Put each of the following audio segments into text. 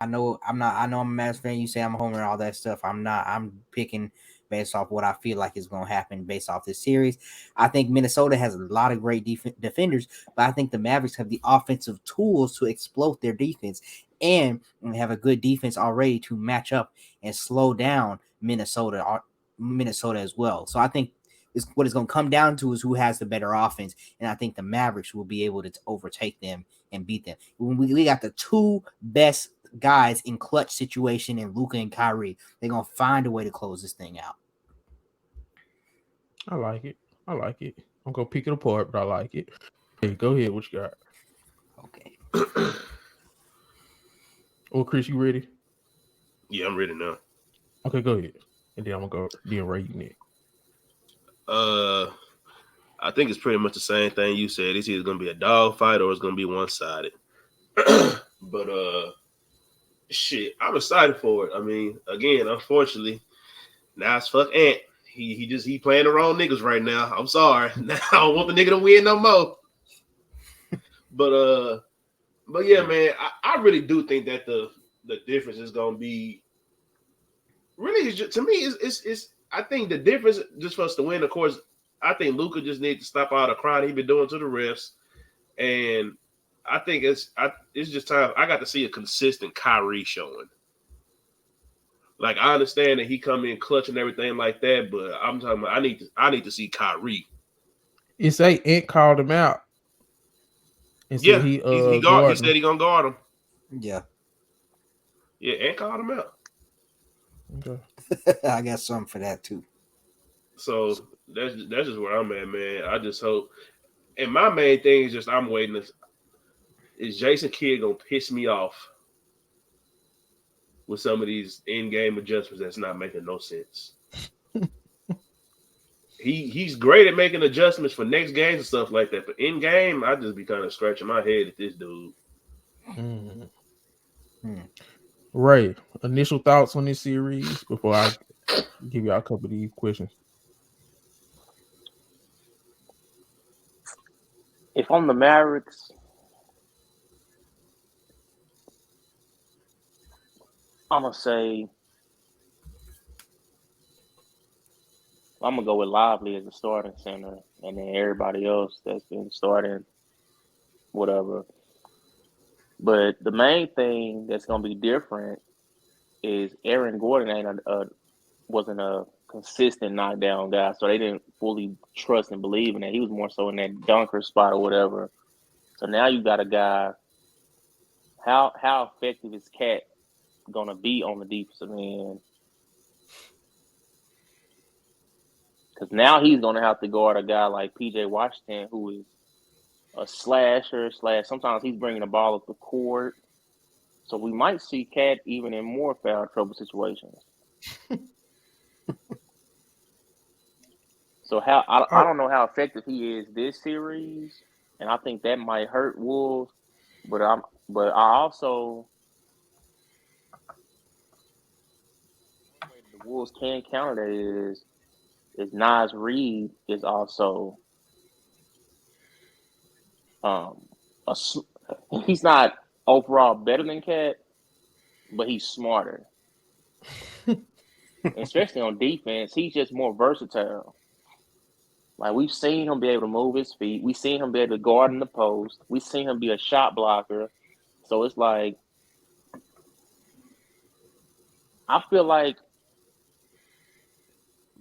I know I'm not. I know I'm a Mavs fan. You say I'm a homer and all that stuff. I'm not. I'm picking based off what I feel like is going to happen based off this series. I think Minnesota has a lot of great defenders, but I think the Mavericks have the offensive tools to exploit their defense and have a good defense already to match up and slow down Minnesota as well. So I think what it's going to come down to is who has the better offense, and I think the Mavericks will be able to overtake them and beat them. We got the two best guys in clutch situation in Luka and Kyrie. They're gonna find a way to close this thing out. I like it. I like it. I'm gonna pick it apart, but I like it. Hey, go ahead. What you got? Okay. Oh, Chris, you ready? Yeah, I'm ready now. Okay, go ahead. And then I'm gonna go. Then Ray, you next. Uh, I think it's pretty much the same thing you said. It's either gonna be a dog fight or it's gonna be one sided. But shit, I'm excited for it. I mean, again, unfortunately, now it's fuck Ant. He playing the wrong niggas right now. I'm sorry. Now I don't want the nigga to win no more. But yeah, man, I really do think that the difference is gonna be really to me is I think the difference just for us to win, of course, I think Luka just needs to stop all the crying he been doing to the refs, and I think it's just time. I got to see a consistent Kyrie showing. Like I understand that he come in clutch and everything like that, but I'm talking about I need to see Kyrie. It say Ant called him out and said Yeah, he he guarding said him. he gonna guard him. Yeah. Yeah, and called him out. Okay. I got something for that too. So that's just where I'm at, man. I just hope. And my main thing is just I'm waiting. Is Jason Kidd gonna piss me off with some of these in-game adjustments that's not making no sense? He's great at making adjustments for next games and stuff like that, but in game, I just be kind of scratching my head at this dude. Mm. Hmm. Ray, initial thoughts on this series before I give y'all a couple of these questions. If I'm the Mavericks, I'm gonna say I'm gonna go with Lively as the starting center, and then everybody else that's been starting, whatever. But the main thing that's gonna be different is Aaron Gordon wasn't a consistent knockdown guy, so they didn't fully trust and believe in that. He was more so in that dunker spot or whatever. So now you got a guy. How effective is Cat gonna be on the defensive end? Because now he's gonna have to guard a guy like PJ Washington, who is a slasher slash. Sometimes he's bringing the ball up the court, so we might see Cat even in more foul trouble situations. So I Oh, don't know how effective he is this series, and I think that might hurt Wolves. But I also one way the Wolves can counter that is Nas Reed is also um a he's not overall better than Cat, but he's smarter, especially on defense. He's just more versatile. Like we've seen him be able to move his feet. We've seen him be able to guard in the post. We've seen him be a shot blocker. So it's like I feel like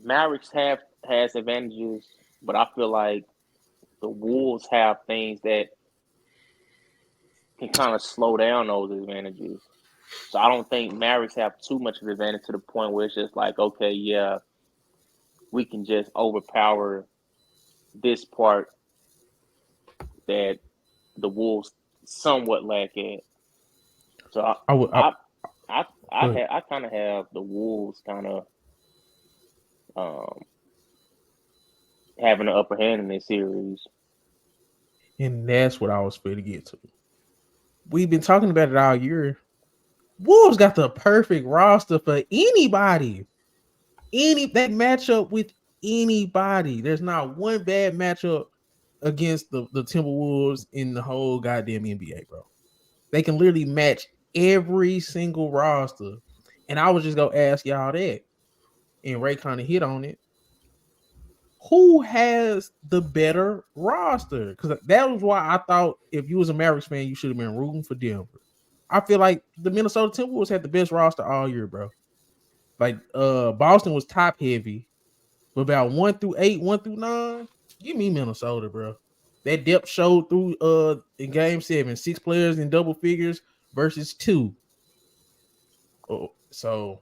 Mavericks has advantages, but I feel like the Wolves have things that can kind of slow down those advantages. So I don't think Mavericks have too much of an advantage to the point where it's just like, okay, yeah, we can just overpower this part that the Wolves somewhat lack at. So I would. Go ahead. I kind of have the Wolves kind of um, having the upper hand in this series. And that's what I was going to get to. We've been talking about it all year. Wolves got the perfect roster for anybody. That matchup with anybody. There's not one bad matchup against the Timberwolves in the whole goddamn NBA, bro. They can literally match every single roster. And I was just gonna ask y'all that. And Ray kind of hit on it. Who has the better roster? Because that was why I thought if you was a Mavericks fan, you should have been rooting for Denver. I feel like the Minnesota Timberwolves had the best roster all year, bro. Like Boston was top heavy, but about 1 through 8, 1 through 9, give me Minnesota, bro. That depth showed through in game 7, 6 players in double figures versus 2. Oh, so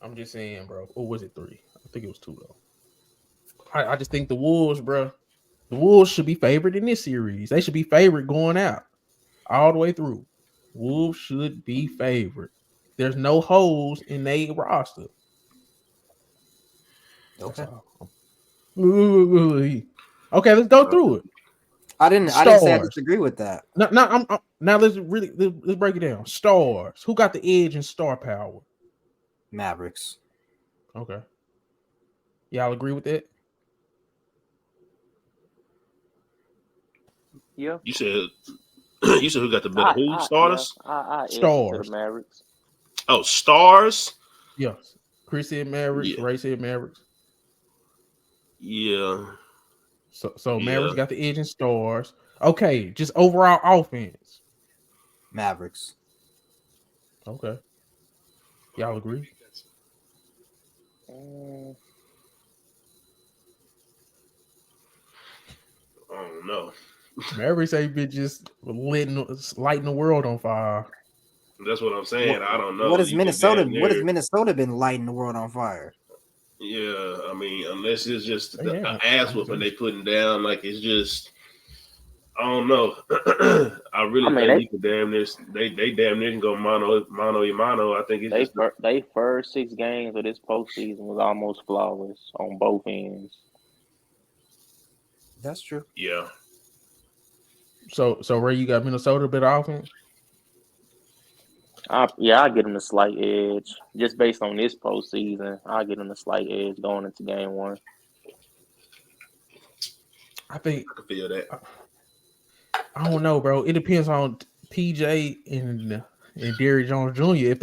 I'm just saying, bro. Or was it 3? I think it was 2 though. I just think the Wolves, bro. The Wolves should be favored in this series. They should be favored going out all the way through. Wolves should be favored. There's no holes in their roster. Okay. Okay, let's go through it. I didn't say I disagree with that. Now let's break it down. Stars. Who got the edge in star power? Mavericks. Okay. Y'all agree with that? Yeah. You said who got the better who starters? I Stars. to the Mavericks. Oh, stars. Yes. Chris said Mavericks. Yeah. Ray said Mavericks. Yeah. So Mavericks got the edge in stars. Okay, just overall offense. Mavericks. Okay. Y'all agree? I don't know. Mavericks ain't been just lighting the world on fire. That's what I'm saying. I don't know. What has Minnesota been lighting the world on fire? Yeah, I mean, unless it's just an ass whooping they putting down, like it's just, I don't know. I think we could damn near they damn near can go mano y mano. I think it's they first 6 games of this postseason was almost flawless on both ends. That's true. Yeah. So Ray, you got Minnesota better offense? I get them a slight edge just based on this postseason. I get them a slight edge going into game 1. I think I can feel that. I don't know, bro. It depends on PJ and Derrick Jones Jr. If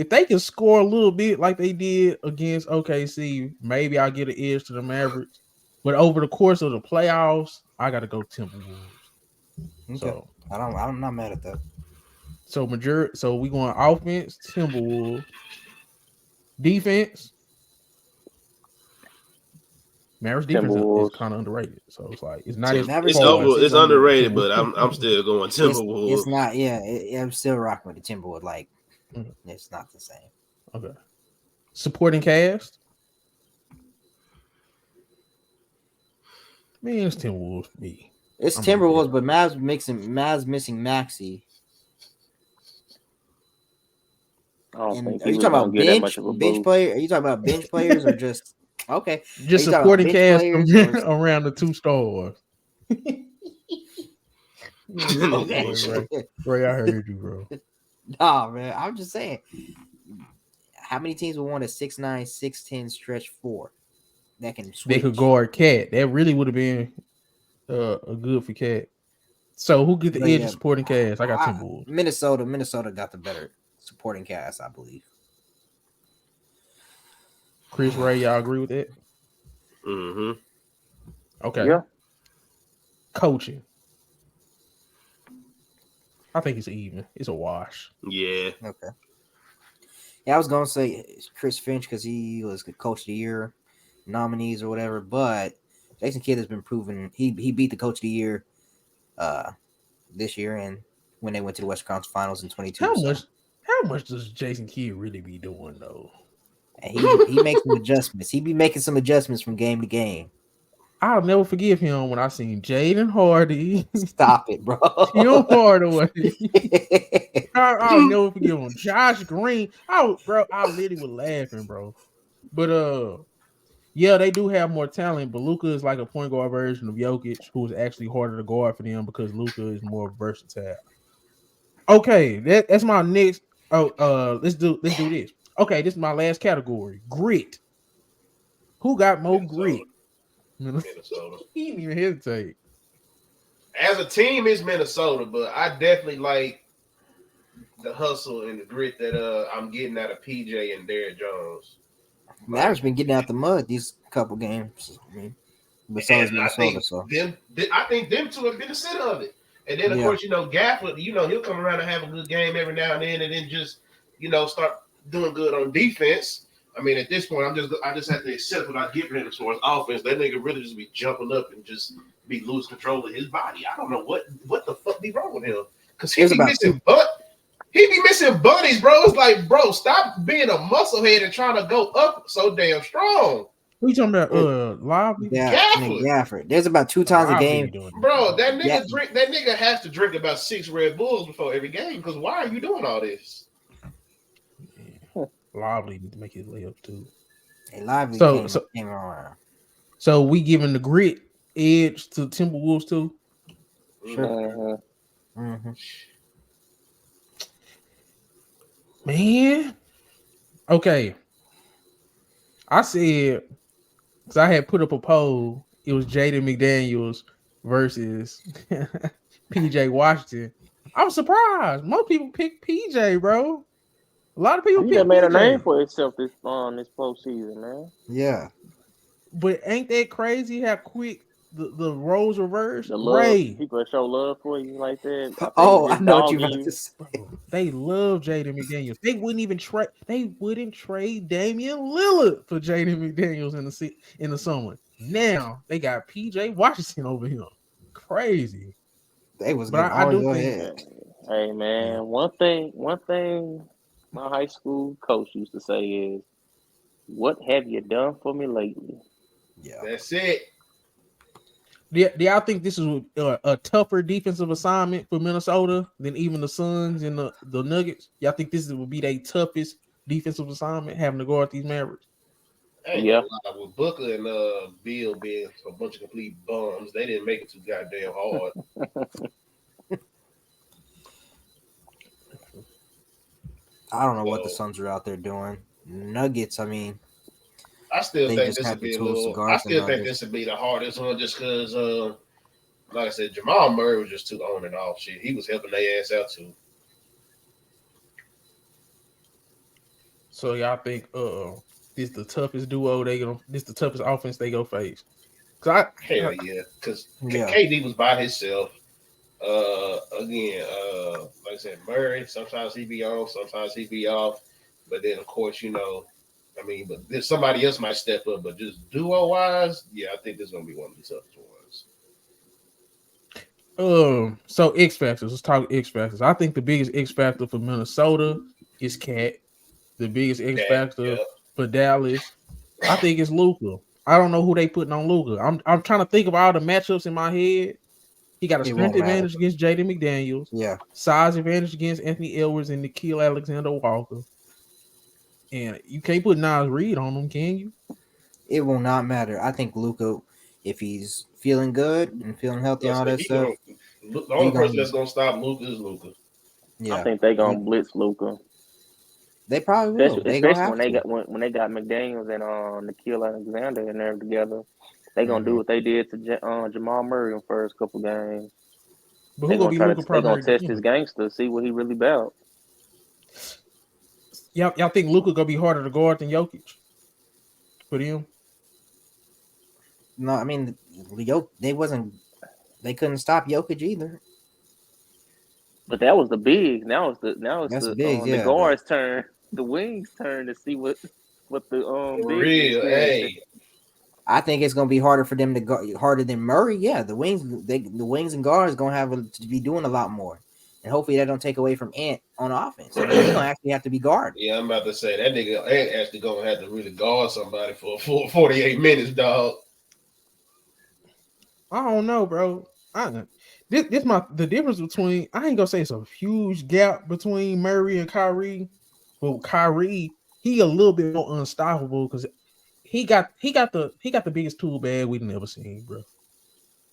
they can score a little bit like they did against OKC, maybe I'll get an edge to the Mavericks. But over the course of the playoffs, I got to go Timberwolves. Okay. So I'm not mad at that. So we going offense, Timberwolves. Defense, Mavericks defense is kind of underrated. So it's like it's not as it's underrated, but I'm still going Timberwolves. It's not. Yeah, I'm still rocking with the Timberwolves. Like it's not the same. Okay. Supporting cast. Man, it's Timberwolves for me. It's Timberwolves, but Mavs missing Maxey. Are you talking about bench player? Are you talking about bench players or just okay? Just supporting cast around the 2 stars. Ray, I heard you, bro. Nah, man. I'm just saying. How many teams would want a 6'9", 6'10" stretch 4 that can switch? They could guard Cat. That really would have been a good for Cat. So who get the edge of supporting cast? I got Timberwolves. Minnesota got the better supporting cast, I believe. Chris, Ray, y'all agree with that? Mm-hmm. Okay. Yeah. Coaching. I think it's even. It's a wash. Yeah. Okay. Yeah, I was gonna say Chris Finch because he was the coach of the year nominees or whatever, but Jason Kidd has been proven he beat the coach of the year this year and when they went to the Western Conference Finals in 22. How much does Jason Kidd really be doing though? And he makes some adjustments. He be making some adjustments from game to game. I'll never forgive him when I seen Jaden Hardy. Stop it, bro. Tim Hardaway. I'll never forgive him. Josh Green. I literally was laughing, bro. But yeah, they do have more talent, but Luka is like a point guard version of Jokic, who is actually harder to guard for them because Luka is more versatile. Okay, that's my next. Let's do this. Okay, this is my last category. Grit. Who got more grit? Minnesota. He didn't even hesitate. As a team, it's Minnesota, but I definitely like the hustle and the grit that I'm getting out of PJ and Derrick Jones. Mavericks been getting out the mud these couple games. I mean, but so is And I Minnesota. think So them two have been the center of it. And then of yeah, course, Gafford, he'll come around and have a good game every now and then just, start doing good on defense. I mean, at this point, I just have to accept what I get from him as far as offense. That nigga really just be jumping up and just be lose control of his body. I don't know what the fuck be wrong with him. Because it was about two. He be missing buddies, bro. It's like, bro, stop being a musclehead and trying to go up so damn strong. Who you talking about? Lively? Yeah, I mean Gafford. Gafford. There's about 2 times a Lively game. be doing it. Bro, that Yeah. nigga has to drink about 6 Red Bulls before every game. Because why are you doing all this? Yeah. Lively need to make his layups too. Hey, Lively came around. So we giving the grit edge to Timberwolves too. Sure. Mm-hmm. Man. Okay. I said, because I had put up a poll, it was Jaden McDaniels versus PJ Washington. I'm surprised. Most people pick PJ, bro. A lot of people He pick done made PJ. a name for himself this postseason, man. Yeah. But ain't that crazy how quick the roles reversed? The love, Ray. people show love for you like that. I know what you're about to say. Bro, they love Jaden McDaniels. They wouldn't even trade. They wouldn't trade Damian Lillard for Jaden McDaniels in the summer. Now they got PJ Washington over him. Crazy. They was But getting I all do your think. head. Hey man, Yeah. one thing my high school coach used to say is, "What have you done for me lately?" Yeah. That's it. Do y'all think this is a tougher defensive assignment for Minnesota than even the Suns and the Nuggets? Y'all think this would be their toughest defensive assignment, having to guard these Mavericks? I ain't Yeah. gonna lie, with Booker and Bill being a bunch of complete bums, they didn't make it too goddamn hard. I don't know what the Suns are out there doing. Nuggets, I mean, I still they think just this have would the be a tools to little. guard I the still think Nuggets. this would be the hardest one, just because, like I said, Jamal Murray was just too on and off shit. He was helping their ass out too. So y'all think this the toughest duo this the toughest offense they go face? Hell yeah, because Yeah. KD was by himself. Again, like I said, Murray. Sometimes he be on, sometimes he be off. But then, of course, I mean, but then somebody else might step up. But just duo wise, yeah, I think this is gonna be one of the toughest ones. So X factors. Let's talk X factors. I think the biggest X factor for Minnesota is Cat. The biggest X factor for Dallas, I think it's Luka. I don't know who they putting on Luka. I'm trying to think of all the matchups in my head. He got a strength advantage against Jaden McDaniels. Yeah. Size advantage against Anthony Edwards and Nikhil Alexander Walker. And you can't put Nas Reed on him, can you? It will not matter. I think Luka, if he's feeling good and feeling healthy and all that stuff, the only person that's gonna stop Luka is Luka. Yeah. I think they're gonna blitz Luka. They probably will. Especially when they got McDaniels and Nikhil Alexander in there together. They gonna do what they did to Jamal Murray in the first couple games. But who gonna be Luka They gonna primary test his gangster, see what he really about. Y'all think Luka gonna be harder to guard than Jokic for them? No, I mean, they couldn't stop Jokic either. But that was the big. Now it's the guards' turn, the wings' turn to see what the big hey. I think it's gonna be harder for them to go harder than Murray. Yeah, the wings and guards gonna have to be doing a lot more, and hopefully that don't take away from Ant on offense. So he's gonna actually have to be guarded. Yeah, I'm about to say that nigga Ant actually gonna have to really guard somebody for 48 minutes, dog. I don't know, bro. The difference between, I ain't gonna say it's a huge gap between Murray and Kyrie, but Kyrie, he a little bit more unstoppable because he got the biggest tool bag we've never seen, bro.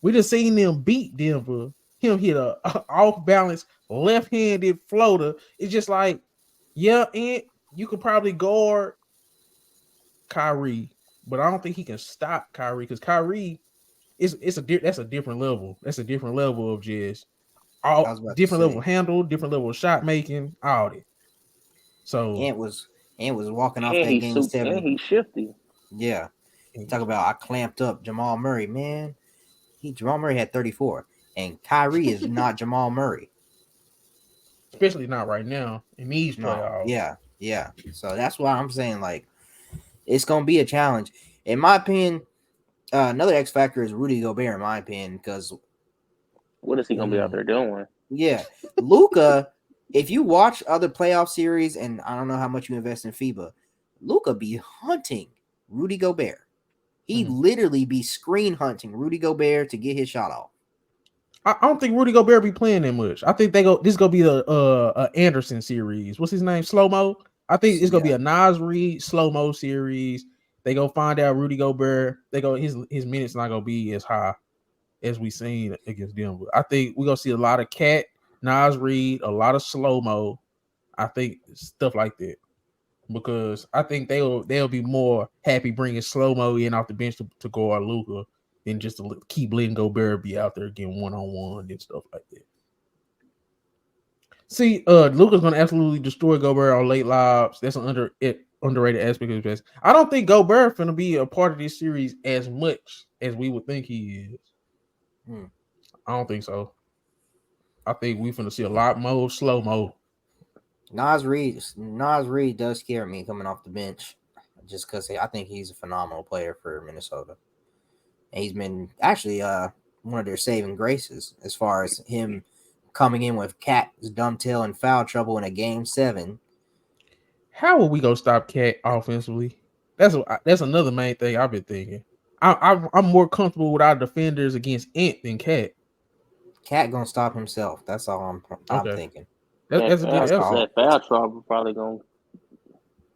We just seen them beat Denver. Him hit a off balance left-handed floater. It's just like, yeah, and you could probably guard Kyrie, but I don't think he can stop Kyrie because Kyrie that's a different level. That's a different level of just all was about to different level say. handle, different level of shot making, all that. So Ant was walking off And that he's game super, and 7. he's shifty. Yeah. Talk about I clamped up Jamal Murray, man. Jamal Murray had 34. And Kyrie is not Jamal Murray. especially not right now in these No. playoffs. Yeah. So that's why I'm saying like it's gonna be a challenge. In my opinion, another X factor is Rudy Gobert, in my opinion, because What is he gonna be out there doing? yeah, Luka. If you watch other playoff series, and I don't know how much you invest in FIBA, Luka be hunting Rudy Gobert. He literally be screen hunting Rudy Gobert to get his shot off. I don't think Rudy Gobert be playing that much. I think this gonna be a Anderson series. What's his name? Slow mo. I think it's gonna be a Nas Reed slow mo series. They go find out Rudy Gobert. They go his minutes not gonna be as high as we seen against Denver. I think we're gonna see a lot of Cat, Nas Reed, a lot of slow mo. I think stuff like that because I think they'll be more happy bringing slow mo in off the bench to guard Luka than just to keep letting Gobert be out there getting 1-on-1 and stuff like that. See, Luka's gonna absolutely destroy Gobert on late lobs. That's an underrated aspect of this. I don't think Gobert gonna be a part of this series as much as we would think he is. I don't think so. I think we're gonna see a lot more slow mo. Nas Reed does scare me coming off the bench, just because I think he's a phenomenal player for Minnesota. And he's been actually one of their saving graces as far as him coming in with Cat's dumb tail and foul trouble in a game 7. How are we gonna stop Cat offensively? That's another main thing I've been thinking. I'm more comfortable with our defenders against Ant than Cat. Cat gonna stop himself. That's all I'm Okay, thinking. that's a good That's answer. all. That foul trouble probably gonna.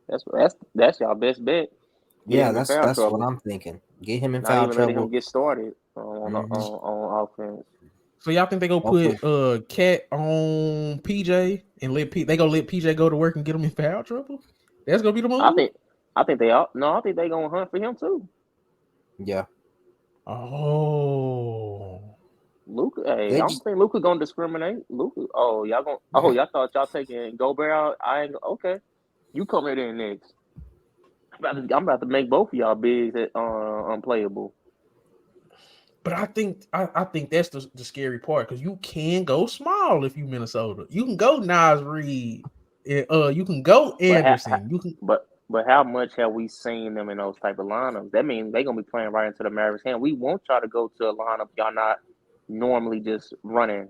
That's y'all best bet. Get Yeah, him in foul that's what trouble. I'm thinking. Get him in Not foul even letting him trouble. get started on offense. So y'all think they go Hopefully. put Cat on PJ and they gonna let PJ go to work and get him in foul trouble? That's gonna be the move. I think they all no. I think they gonna hunt for him too. Yeah. Oh, Luka, hey, I They don't just think Luka gonna discriminate. Luka, oh y'all gonna, oh y'all thought y'all taking Gobert out. I ain't okay. You come here then next. I'm about to make both of y'all bigs unplayable. but I think that's the scary part because you can go small if you Minnesota. You can go Nas Reed. You can go But Anderson. You can. but how much have we seen them in those type of lineups? That means they gonna be playing right into the Mavericks hand. We won't try to go to a lineup y'all not normally just running.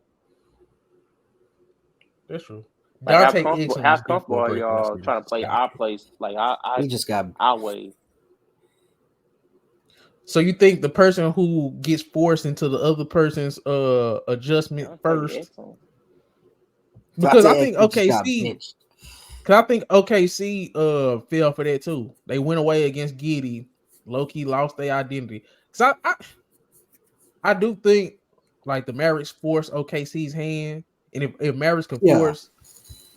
That's true. Like Dante Exum how is definitely comfortable a are great y'all player. trying to play our place like he just got our way? So you think the person who gets forced into the other person's adjustment Dante first? Exum. Because I Dante think Exum just got OKC, benched. because I think OKC fell for that too. They went away against Giddy. Low-key lost their identity. So I do think like the Mavericks force OKC's hand, and if Mavericks can Yeah. force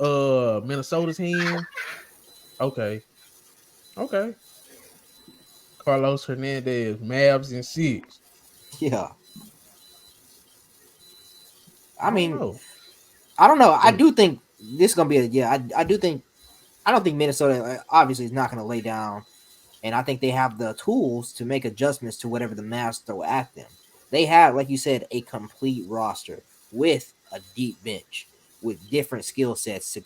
Minnesota's hand, okay. Carlos Hernandez, Mavs in 6. Yeah. I I don't mean, know. I don't know. Go I ahead. do think this is gonna be I do think I don't think Minnesota obviously is not gonna lay down, and I think they have the tools to make adjustments to whatever the Mavs throw at them. They have, like you said, a complete roster with a deep bench with different skill sets to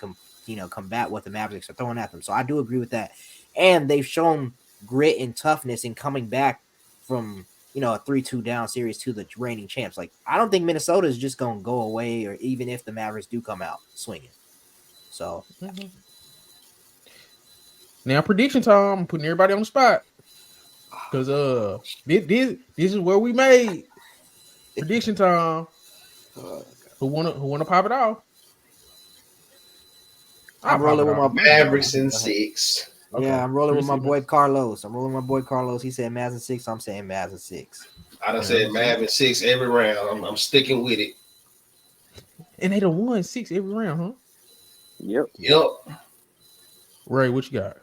combat what the Mavericks are throwing at them. So I do agree with that, and they've shown grit and toughness in coming back from a 3-2 down series to the reigning champs. Like I don't think Minnesota is just gonna go away, or even if the Mavericks do come out swinging. So Mhm. Now prediction time. I'm putting everybody on the spot because this is where we made prediction time. Who wanna pop it off? I'll I'm pop rolling it with off. my You go. Mavericks in go ahead. 6. Yeah, Okay. I'm rolling with my 3 boy seconds. Carlos. He said Mavs in 6. So I'm saying Mavs in 6. I done Yeah, said okay. Mav in 6 every round. I'm sticking with it. And they done won 6 every round, huh? Yep. Yep. Ray, what you got?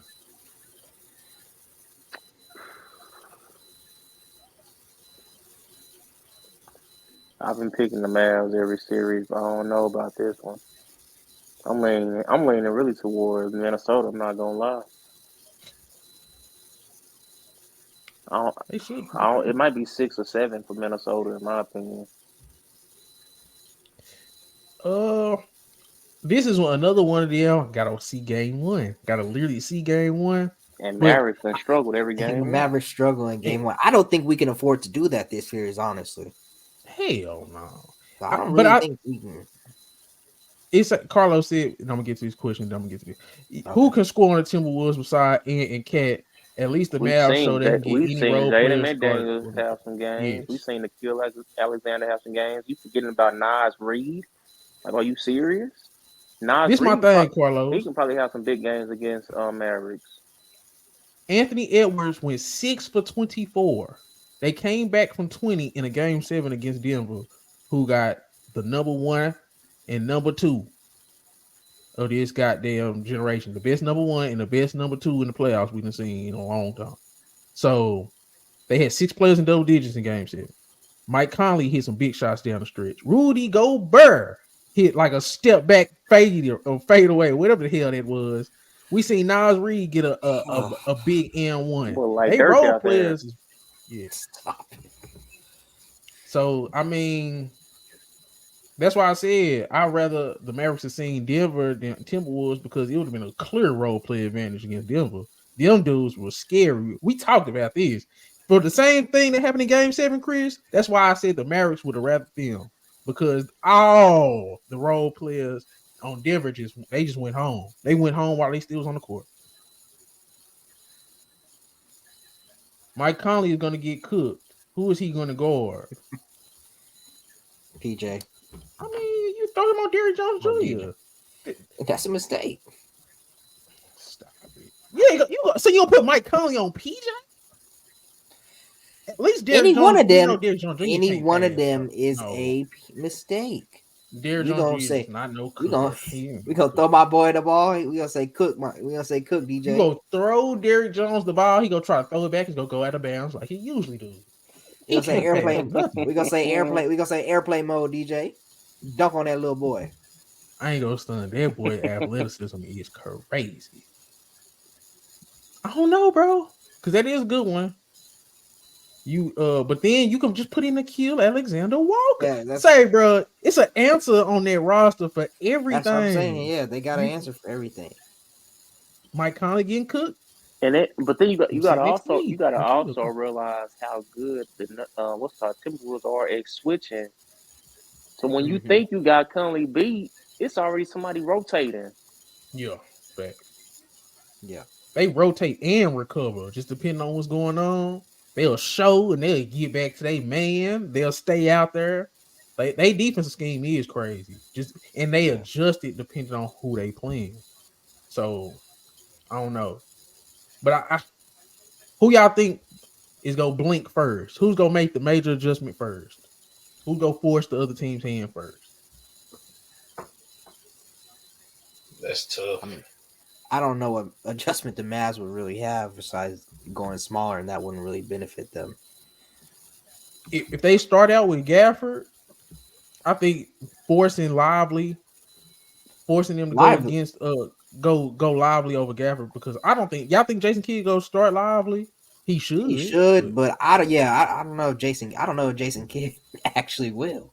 I've been picking the Mavs every series, but I don't know about this one. I'm leaning really towards Minnesota. I'm not gonna lie. I don't, They should. it might be 6 or 7 for Minnesota, in my opinion. Uh, this is another one of them. Gotta see game one. Gotta literally see game one. And But Mavericks done struggled every And the game. Mavericks struggle in game and, one. I don't think we can afford to do that this series, honestly. hell no. So I don't But really think we can. it's like Carlos said, and I'm gonna get to this question. Then I'm gonna get to this. Who Okay. can score on the Timberwolves beside Ant and Cat? At least the Mavs show they can get We've any seen role Jaden players start. McDaniels have some games. We've Yes. seen Nikhil Alexander have some games. You forgetting about Nas Reed? Like, are you serious? Nas This my Reed, thing, he Carlos. can probably have some big games against Mavericks. Anthony Edwards went 6 for 24. They came back from 20 in a game 7 against Denver, who got the number 1 and number 2 of this goddamn generation. The best number 1 and the best number 2 in the playoffs we've seen in a long time. So they had 6 players in double digits in game 7. Mike Conley hit some big shots down the stretch. Rudy Gobert hit like a step back fade or fade away, whatever the hell that was. We seen Nas Reed get a big N1. Well, like They Dirk role out there. players, yeah. Stop. So I mean, that's why I said I'd rather the Mavericks have seen Denver than Timberwolves because it would have been a clear role play advantage against Denver. Them dudes were scary. We talked about this. For the same thing that happened in game 7, Chris, that's why I said the Mavericks would have rather them. Because all the role players on Denver just went home. They went home while they still was on the court. Mike Conley is gonna get cooked. Who is he gonna guard? PJ. I mean, you throw him on Derrick Jones Or Jr. DJ. That's a mistake. Stop it. Yeah, so you gonna put Mike Conley on PJ? At least Derrick Any Jones, one of them, Derrick Jones Jr. any can't one of pass, them bro. is No. a Derrick mistake. We Jones gonna Jr. say is not no we cook. gonna throw my boy the ball. We gonna say cook. We gonna say cook. DJ. You go throw Derrick Jones the ball. He gonna try to throw it back. He's gonna go out of bounds like he usually do. We He gonna say can't pass airplane. nothing. We gonna say airplane. We gonna say airplane mode. DJ. Dunk on that little boy. I ain't gonna stun. That boy athleticism is crazy. I don't know, bro, because that is a good one. You but then you can just put in Nikhil Alexander Walker. Yeah, Say, bro, it's an answer on that roster for everything. That's what I'm saying. Yeah, they got an answer for everything. Mike Conley getting cooked. But then you sit next to me. gotta I'm also cooked. realize how good the Timberwolves are at switching. So when you think you got Conley beat, it's already somebody rotating. Yeah, back. Yeah. They rotate and recover, just depending on what's going on. They'll show and they'll get back to their man. They'll stay out there. They defensive scheme is crazy. And they adjust it depending on who they playing. So I don't know. But I who y'all think is gonna blink first? Who's gonna make the major adjustment first? Who's gonna force the other team's hand first? That's tough. I mean, I don't know what adjustment the Mavs would really have besides going smaller, and that wouldn't really benefit them. If they start out with Gafford, I think forcing them to go against go Lively over Gafford, because I don't think y'all think Jason Kidd go start Lively. He should, but I don't know if Jason Kidd actually will.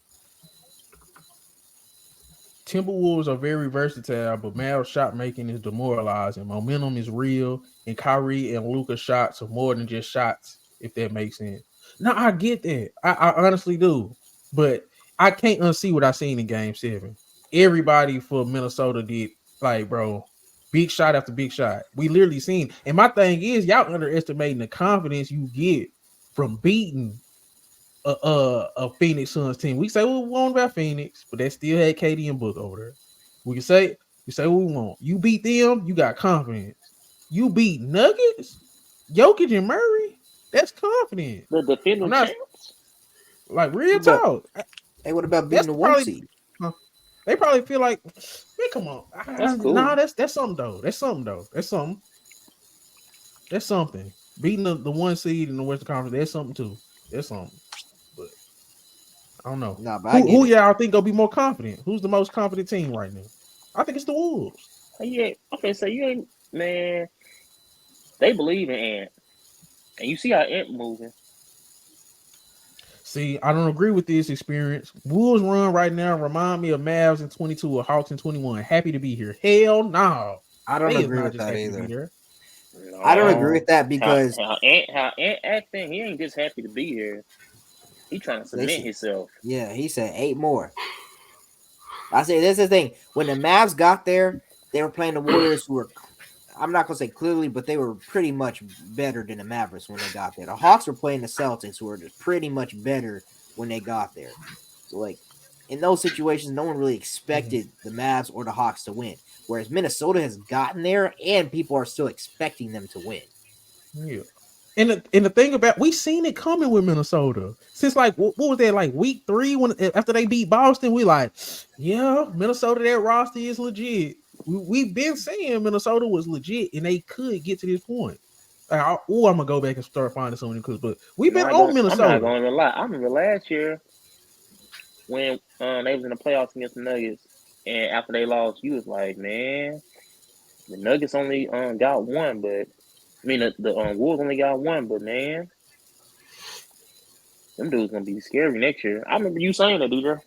Timberwolves are very versatile, but Mavs shot making is demoralizing. Momentum is real, and Kyrie and Luka shots are more than just shots, if that makes sense. No, I get that. I honestly do. But I can't unsee what I seen in game 7. Everybody for Minnesota did, like, bro, big shot after big shot. We literally seen. And my thing is, y'all underestimating the confidence you get from beating a Phoenix Suns team. We say what we want about Phoenix, but they still had KD and Book over there. We say what we want. You beat them, you got confidence. You beat Nuggets, Jokic and Murray, that's confidence. The defending champs. Like, real talk. Hey, what about beating the one seed? They probably feel like, man, come on. That's cool. Nah, that's something though. That's something. Beating the 1 seed in the Western Conference, that's something too. That's something. But I don't know. No, but I get Who it. y'all think gonna be more confident? Who's the most confident team right now? I think it's the Wolves. Yeah, okay, so you ain't man. They believe in Ant, and you see how Ant moving. See, I don't agree with this experience. Wolves run right now remind me of Mavs in 22 or Hawks in 21. Happy to be here. Hell no. I don't They is agree not with just that happy to be either. there. I don't agree No, with that because how Ant acting, he ain't just happy to be here. He trying to they cement said, himself. yeah, he said 8 more. I say this is the thing. When the Mavs got there, they were playing the Warriors, who were, I'm not gonna say clearly, but they were pretty much better than the Mavericks when they got there. The Hawks were playing the Celtics, who were just pretty much better when they got there. So like in those situations, no one really Mhm. expected the Mavs or the Hawks to win. Whereas Minnesota has gotten there, and people are still expecting them to win. Yeah. And the thing about we seen it coming with Minnesota since like what was that like week 3 when after they beat Boston, we like, yeah, Minnesota, that roster is legit. We've been saying Minnesota was legit and they could get to this point. I'm gonna go back and start finding some of them clips, but we've been on I'm not Minnesota. going to lie. I remember last year when they was in the playoffs against the Nuggets, and after they lost, you was like, man, the Nuggets only got one, but I mean the Wolves only got one, but man, them dudes gonna be scary next year. I remember you saying that, DJ.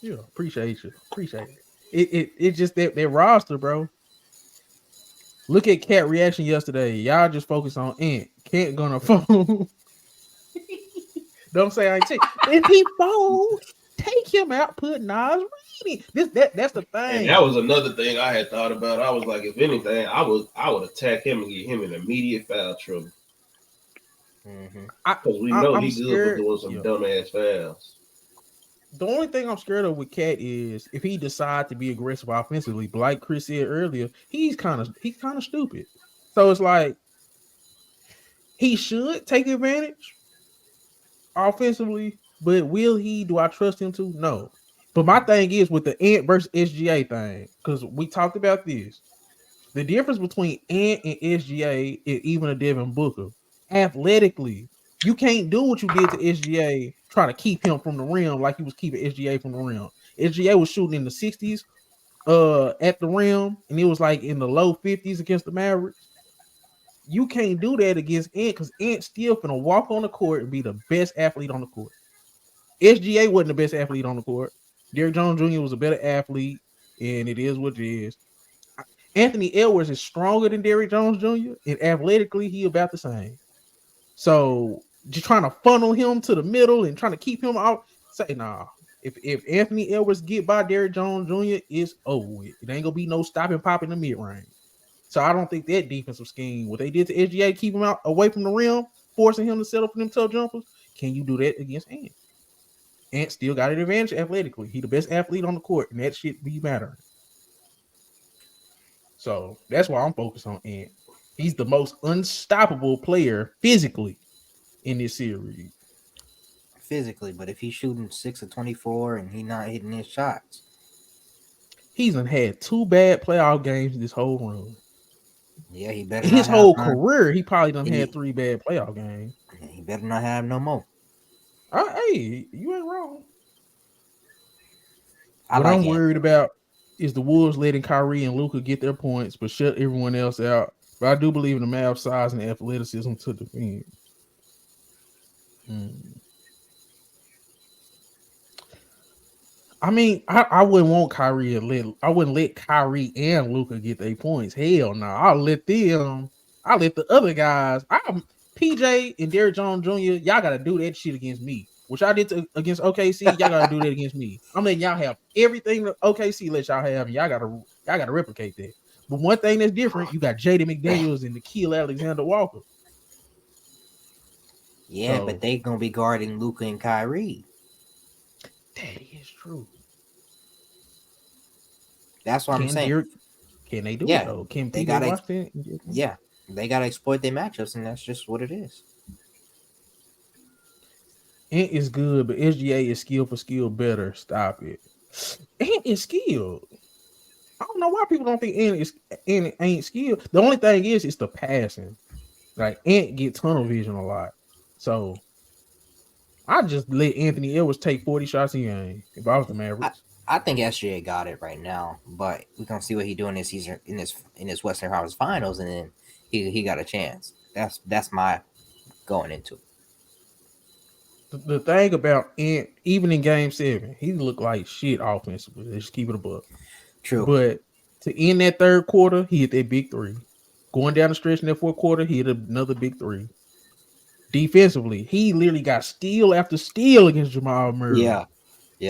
Yeah, appreciate you, appreciate it. It just that roster, bro. Look at Cat reaction yesterday. Y'all just focus on Ant. Cat gonna fold. Don't say I ain't take. If he fold, take him out. Put Nas Reed in. That's the And that thing. was another thing I had thought about. I was like, if anything, I would attack him and get him in immediate foul trouble Mm-hmm. because we know I'm he good for scared. doing some Yeah. dumbass fouls. The only thing I'm scared of with Cat is if he decides to be aggressive offensively, but like Chris said earlier, he's kind of stupid. So it's like he should take advantage offensively, but will he? Do I trust him to? No. But my thing is with the Ant versus SGA thing, because we talked about this. The difference between Ant and SGA is even a Devin Booker. Athletically, you can't do what you did to SGA trying to keep him from the rim like he was keeping SGA from the rim. SGA was shooting in the 60s at the rim, and it was like in the low 50s against the Mavericks. You can't do that against Ant because Ant's still gonna walk on the court and be the best athlete on the court. SGA wasn't the best athlete on the court. Derrick Jones Jr. was a better athlete, and it is what it is. Anthony Edwards is stronger than Derrick Jones Jr. and athletically he about the same. So just trying to funnel him to the middle and trying to keep him out. Say nah. If Anthony Edwards get by Derrick Jones Jr., it's over with. It ain't gonna be no stopping pop in the mid range. So I don't think that defensive scheme, what they did to SGA, keep him out away from the rim, forcing him to settle for them tough jumpers. Can you do that against Ant? Ant still got an advantage athletically. He the best athlete on the court, and that shit be mattering. So that's why I'm focused on Ant. He's the most unstoppable player physically in this series. Physically, but if he's shooting 6 of 24 and he not hitting his shots, He's had 2 bad playoff games this whole run. yeah, he better In not his have whole none. career, he probably done had He, 3 bad playoff games. he better not have no more. Hey, you ain't wrong. I What like I'm Ant. worried about is the Wolves letting Kyrie and Luka get their points, but shut everyone else out. But I do believe in the Mavs' size and athleticism to defend. Mm. I mean, I wouldn't want Kyrie and I wouldn't let Kyrie and Luka get their points. Hell no. I'll let the other guys. I'm PJ and Derrick Jones Jr. Y'all gotta do that shit against me. Which I did against OKC, y'all gotta do that against me. I'm letting y'all have everything that OKC let y'all have, and y'all gotta replicate that. But one thing that's different, you got Jaden McDaniels and Nikhil Alexander Walker. Yeah, but So they gonna be guarding Luka and Kyrie. that is true. That's what I'm Can saying. Derrick can they do it Yeah, though? Can they PJ gotta. Washington? Yeah, they gotta exploit their matchups, and that's just what it is. Ant is good, but SGA is skill for skill better. Stop it. Ant is skilled. I don't know why people don't think Ant ain't skilled. The only thing is it's the passing. Like Ant get tunnel vision a lot. So I'd just let Anthony Edwards take 40 shots a game if I was the Mavericks. I think SGA got it right now, but we're gonna see what he doing this season in this Western Conference Finals, and then he got a chance. That's my going into it. The thing about even in Game 7, he looked like shit offensively. Just keep it above. True, but to end that third quarter, he hit that big three. Going down the stretch in that fourth quarter, he hit another big three. Defensively, he literally got steal after steal against Jamal Murray. Yeah.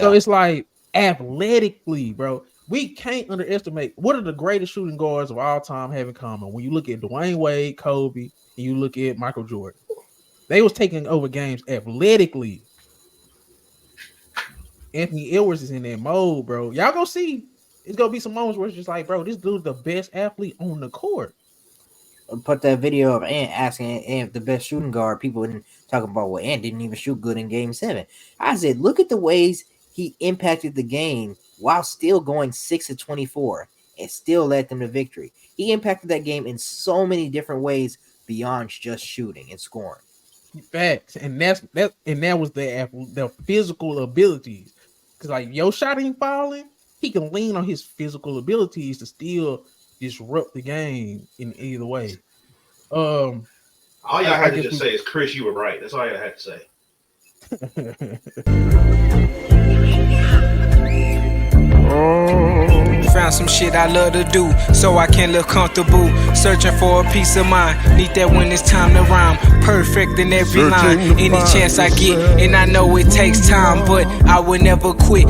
So it's like athletically, bro, we can't underestimate what are the greatest shooting guards of all time have in common. When you look at Dwayne Wade, Kobe, and you look at Michael Jordan, they was taking over games athletically. Anthony Edwards is in that mode, bro. Y'all gonna see. It's gonna be some moments where it's just like, bro, this dude's the best athlete on the court. Put that video of Ant asking Ant the best shooting guard. People didn't talk about, well, Ant didn't even shoot good in Game 7. I said, look at the ways he impacted the game while still going 6 of 24 and still led them to victory. He impacted that game in so many different ways beyond just shooting and scoring. Facts, and that was the physical abilities. Because like your shot ain't falling, he can lean on his physical abilities to still disrupt the game in either way. All y'all had to just say is, Chris, you were right. That's all y'all had to say. Found some shit I love to do, so I can live comfortable. Searching for a peace of mind, need that when it's time to rhyme. Perfect in every line, any chance I get, and I know it takes time, but I will never quit.